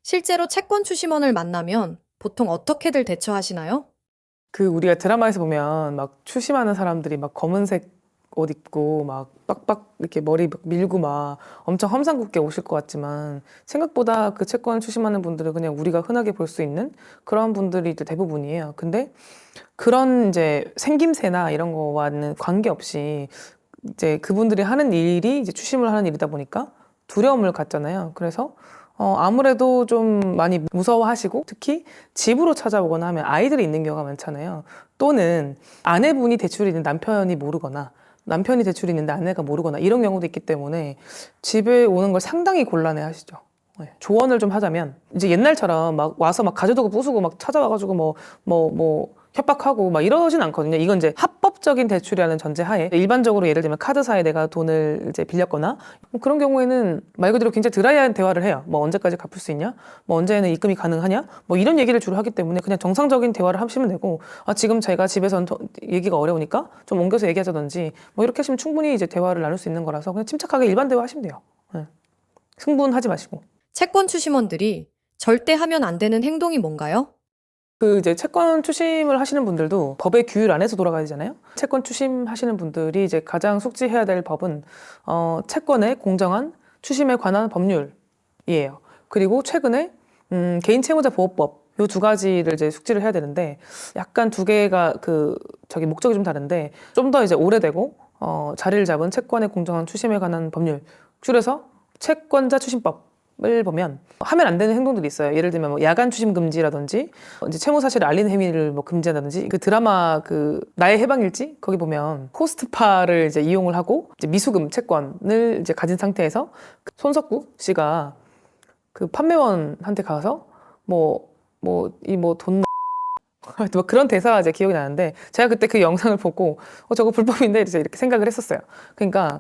실제로 채권 추심원을 만나면 보통 어떻게들 대처하시나요? 우리가 드라마에서 보면 막 추심하는 사람들이 막 검은색 옷 입고 막 빡빡 이렇게 머리 막 밀고 막 엄청 험상궂게 오실 것 같지만 생각보다 그 채권 추심하는 분들은 그냥 우리가 흔하게 볼 수 있는 그런 분들이 이제 대부분이에요. 근데 그런 이제 생김새나 이런 거와는 관계없이 이제 그분들이 하는 일이 이제 추심을 하는 일이다 보니까 두려움을 갖잖아요. 그래서 아무래도 좀 많이 무서워하시고 특히 집으로 찾아오거나 하면 아이들이 있는 경우가 많잖아요. 또는 아내분이 대출이 있는 남편이 모르거나 남편이 대출이 있는데 아내가 모르거나 이런 경우도 있기 때문에 집에 오는 걸 상당히 곤란해 하시죠. 네. 조언을 좀 하자면 이제 옛날처럼 막 와서 막 가져두고 부수고 막 찾아와가지고 뭐 협박하고 막 이러진 않거든요. 이건 이제 합법적인 대출이라는 전제하에 일반적으로 예를 들면 카드사에 내가 돈을 이제 빌렸거나 뭐 그런 경우에는 말 그대로 굉장히 드라이한 대화를 해요. 뭐 언제까지 갚을 수 있냐? 뭐 언제는 입금이 가능하냐? 뭐 이런 얘기를 주로 하기 때문에 그냥 정상적인 대화를 하시면 되고 지금 제가 집에선 얘기가 어려우니까 좀 옮겨서 얘기하자든지 뭐 이렇게 하시면 충분히 이제 대화를 나눌 수 있는 거라서 그냥 침착하게 일반 대화 하시면 돼요. 네. 승분하지 마시고. 채권 추심원들이 절대 하면 안 되는 행동이 뭔가요? 이제 채권 추심을 하시는 분들도 법의 규율 안에서 돌아가야 되잖아요. 채권 추심하시는 분들이 이제 가장 숙지해야 될 법은 채권의 공정한 추심에 관한 법률이에요. 그리고 최근에 개인 채무자 보호법 요 두 가지를 이제 숙지를 해야 되는데 약간 두 개가 목적이 좀 다른데 좀 더 이제 오래되고 자리를 잡은 채권의 공정한 추심에 관한 법률 줄여서 채권자 추심법 을 보면 하면 안 되는 행동들이 있어요. 예를 들면 뭐 야간 추심 금지라든지 이제 채무 사실을 알리는 행위를 뭐 금지한다든지 그 드라마 나의 해방일지 거기 보면 코스트파를 이제 이용을 하고 이제 미수금 채권을 이제 가진 상태에서 손석구 씨가 그 판매원한테 가서 돈 뭐 그런 대사가 이제 기억이 나는데 제가 그때 그 영상을 보고 저거 불법인데 이제 이렇게 생각을 했었어요. 그러니까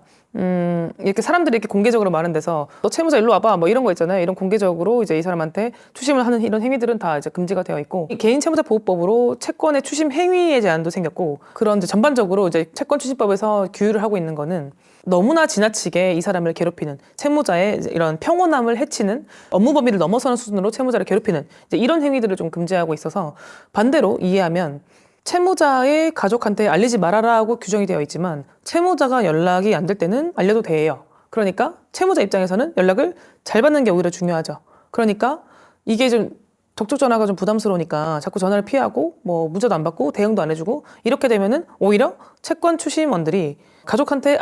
이렇게 사람들이 이렇게 공개적으로 많은 데서 너 채무자 일로 와봐 뭐 이런 거 있잖아요. 이런 공개적으로 이제 이 사람한테 추심을 하는 이런 행위들은 다 이제 금지가 되어 있고 이 개인 채무자 보호법으로 채권의 추심 행위에 제한도 생겼고 그런 이제 전반적으로 이제 채권 추심법에서 규율을 하고 있는 거는 너무나 지나치게 이 사람을 괴롭히는 채무자의 이런 평온함을 해치는 업무 범위를 넘어서는 수준으로 채무자를 괴롭히는 이제 이런 행위들을 좀 금지하고 있어서 반대로 이해하면 채무자의 가족한테 알리지 말아라고 규정이 되어 있지만 채무자가 연락이 안 될 때는 알려도 돼요. 그러니까 채무자 입장에서는 연락을 잘 받는 게 오히려 중요하죠. 그러니까 이게 좀 접촉 전화가 좀 부담스러우니까 자꾸 전화를 피하고 뭐 문자도 안 받고 대응도 안 해주고 이렇게 되면은 오히려 채권 추심원들이 가족한테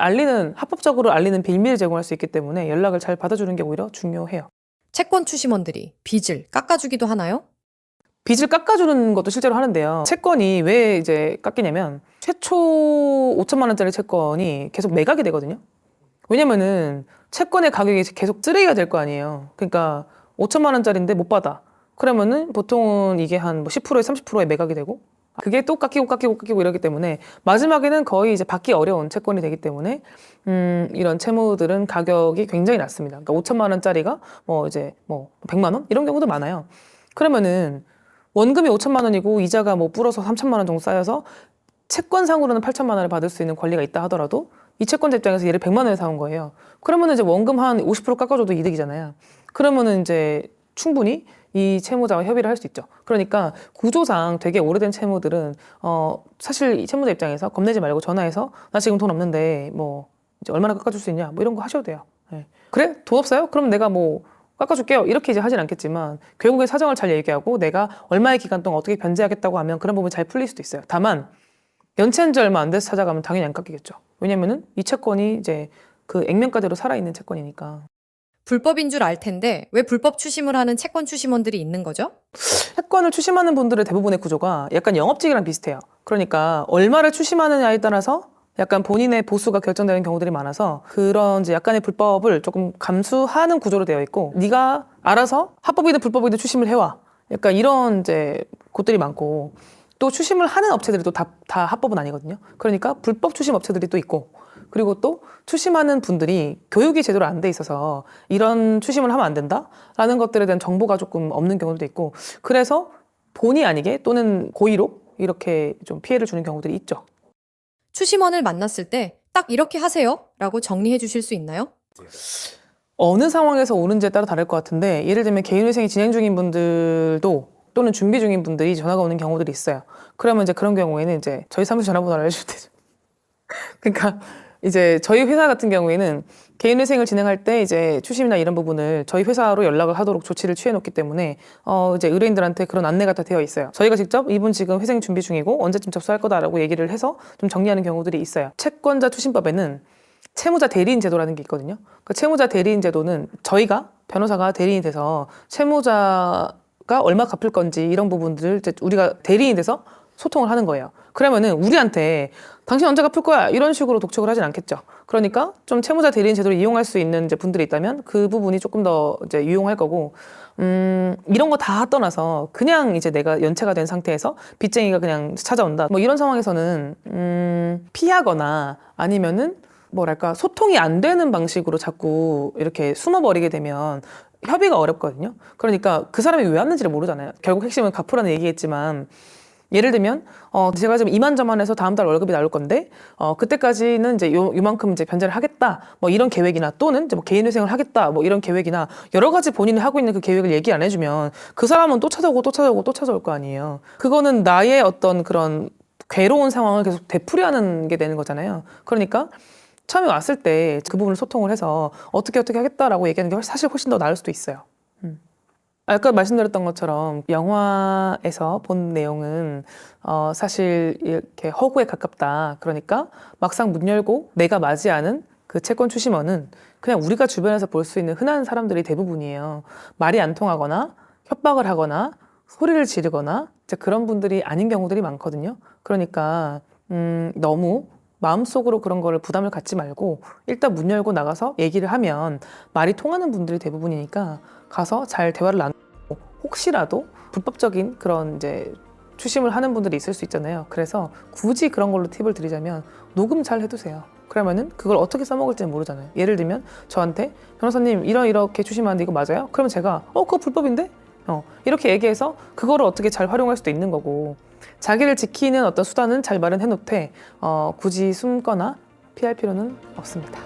합법적으로 알리는 빌미를 제공할 수 있기 때문에 연락을 잘 받아주는 게 오히려 중요해요. 채권 추심원들이 빚을 깎아주기도 하나요? 빚을 깎아주는 것도 실제로 하는데요. 채권이 왜 이제 깎이냐면 최초 5천만 원짜리 채권이 계속 매각이 되거든요. 왜냐면은 채권의 가격이 계속 쓰레기가 될 거 아니에요. 그러니까 5천만 원짜리인데 못 받아. 그러면은 보통은 이게 한 10%에서 30%에 매각이 되고 그게 또 깎이고 이러기 때문에 마지막에는 거의 이제 받기 어려운 채권이 되기 때문에 이런 채무들은 가격이 굉장히 낮습니다. 그러니까 5천만 원짜리가 이제 100만 원 이런 경우도 많아요. 그러면은 원금이 5천만 원이고 이자가 불어서 3천만 원 정도 쌓여서 채권상으로는 8천만 원을 받을 수 있는 권리가 있다 하더라도 이 채권자 입장에서 얘를 100만 원에 사온 거예요. 그러면은 이제 원금 한 50% 깎아줘도 이득이잖아요. 그러면은 이제 충분히 이 채무자와 협의를 할 수 있죠. 그러니까 구조상 되게 오래된 채무들은 사실 이 채무자 입장에서 겁내지 말고 전화해서 나 지금 돈 없는데 이제 얼마나 깎아줄 수 있냐 이런 거 하셔도 돼요. 네. 그래? 돈 없어요? 그럼 내가 깎아줄게요. 이렇게 이제 하진 않겠지만 결국에 사정을 잘 얘기하고 내가 얼마의 기간 동안 어떻게 변제하겠다고 하면 그런 부분이 잘 풀릴 수도 있어요. 다만 연체한 지 얼마 안 돼서 찾아가면 당연히 안 깎이겠죠. 왜냐면은 이 채권이 이제 그 액면가대로 살아있는 채권이니까. 불법인 줄 알 텐데 왜 불법 추심을 하는 채권 추심원들이 있는 거죠? 채권을 추심하는 분들의 대부분의 구조가 약간 영업직이랑 비슷해요. 그러니까 얼마를 추심하느냐에 따라서 약간 본인의 보수가 결정되는 경우들이 많아서 그런 이제 약간의 불법을 조금 감수하는 구조로 되어 있고 네가 알아서 합법이든 불법이든 추심을 해와. 약간 이런 이제 곳들이 많고 또 추심을 하는 업체들도 다 합법은 아니거든요. 그러니까 불법 추심 업체들이 또 있고 그리고 또 추심하는 분들이 교육이 제대로 안 돼 있어서 이런 추심을 하면 안 된다라는 것들에 대한 정보가 조금 없는 경우도 있고 그래서 본의 아니게 또는 고의로 이렇게 좀 피해를 주는 경우들이 있죠. 추심원을 만났을 때 딱 이렇게 하세요 라고 정리해 주실 수 있나요? 어느 상황에서 오는지에 따라 다를 것 같은데 예를 들면 개인회생이 진행 중인 분들도 또는 준비 중인 분들이 전화가 오는 경우들이 있어요. 그러면 이제 그런 경우에는 이제 저희 사무실 전화번호를 알려주면 되죠. 그러니까 이제 저희 회사 같은 경우에는 개인회생을 진행할 때 이제 추심이나 이런 부분을 저희 회사로 연락을 하도록 조치를 취해놓기 때문에 이제 의뢰인들한테 그런 안내가 다 되어 있어요. 저희가 직접 이분 지금 회생 준비 중이고 언제쯤 접수할 거다라고 얘기를 해서 좀 정리하는 경우들이 있어요. 채권자 추심법에는 채무자 대리인 제도라는 게 있거든요. 그 채무자 대리인 제도는 저희가 변호사가 대리인이 돼서 채무자가 얼마 갚을 건지 이런 부분들을 이제 우리가 대리인이 돼서 소통을 하는 거예요. 그러면은 우리한테 당신 언제 갚을 거야 이런 식으로 독촉을 하진 않겠죠. 그러니까 좀 채무자 대리인 제도를 이용할 수 있는 이제 분들이 있다면 그 부분이 조금 더 이제 유용할 거고 이런 거 다 떠나서 그냥 이제 내가 연체가 된 상태에서 빚쟁이가 그냥 찾아온다 뭐 이런 상황에서는 피하거나 아니면은 뭐랄까 소통이 안 되는 방식으로 자꾸 이렇게 숨어버리게 되면 협의가 어렵거든요. 그러니까 그 사람이 왜 왔는지를 모르잖아요. 결국 핵심은 갚으라는 얘기겠지만 예를 들면 제가 지금 이만저만해서 다음 달 월급이 나올 건데 그때까지는 이제 요만큼 이제 변제를 하겠다 뭐 이런 계획이나 또는 이제 뭐 개인회생을 하겠다 뭐 이런 계획이나 여러 가지 본인이 하고 있는 그 계획을 얘기 안 해주면 그 사람은 또 찾아오고 또 찾아오고 또 찾아올 거 아니에요. 그거는 나의 어떤 그런 괴로운 상황을 계속 되풀이하는 게 되는 거잖아요. 그러니까 처음에 왔을 때 그 부분을 소통을 해서 어떻게 하겠다라고 얘기하는 게 사실 훨씬 더 나을 수도 있어요. 아까 말씀드렸던 것처럼 영화에서 본 내용은 사실 이렇게 허구에 가깝다. 그러니까 막상 문 열고 내가 맞이하는 그 채권 추심원은 그냥 우리가 주변에서 볼 수 있는 흔한 사람들이 대부분이에요. 말이 안 통하거나 협박을 하거나 소리를 지르거나 이제 그런 분들이 아닌 경우들이 많거든요. 그러니까 너무 마음속으로 그런 거를 부담을 갖지 말고 일단 문 열고 나가서 얘기를 하면 말이 통하는 분들이 대부분이니까 가서 잘 대화를 나누고 혹시라도 불법적인 그런 이제 추심을 하는 분들이 있을 수 있잖아요. 그래서 굳이 그런 걸로 팁을 드리자면 녹음 잘 해두세요. 그러면은 그걸 어떻게 써먹을지는 모르잖아요. 예를 들면 저한테 변호사님 이렇게 추심하는데 이거 맞아요? 그러면 제가 그거 불법인데? 이렇게 얘기해서 그거를 어떻게 잘 활용할 수도 있는 거고 자기를 지키는 어떤 수단은 잘 마련해 놓되 굳이 숨거나 피할 필요는 없습니다.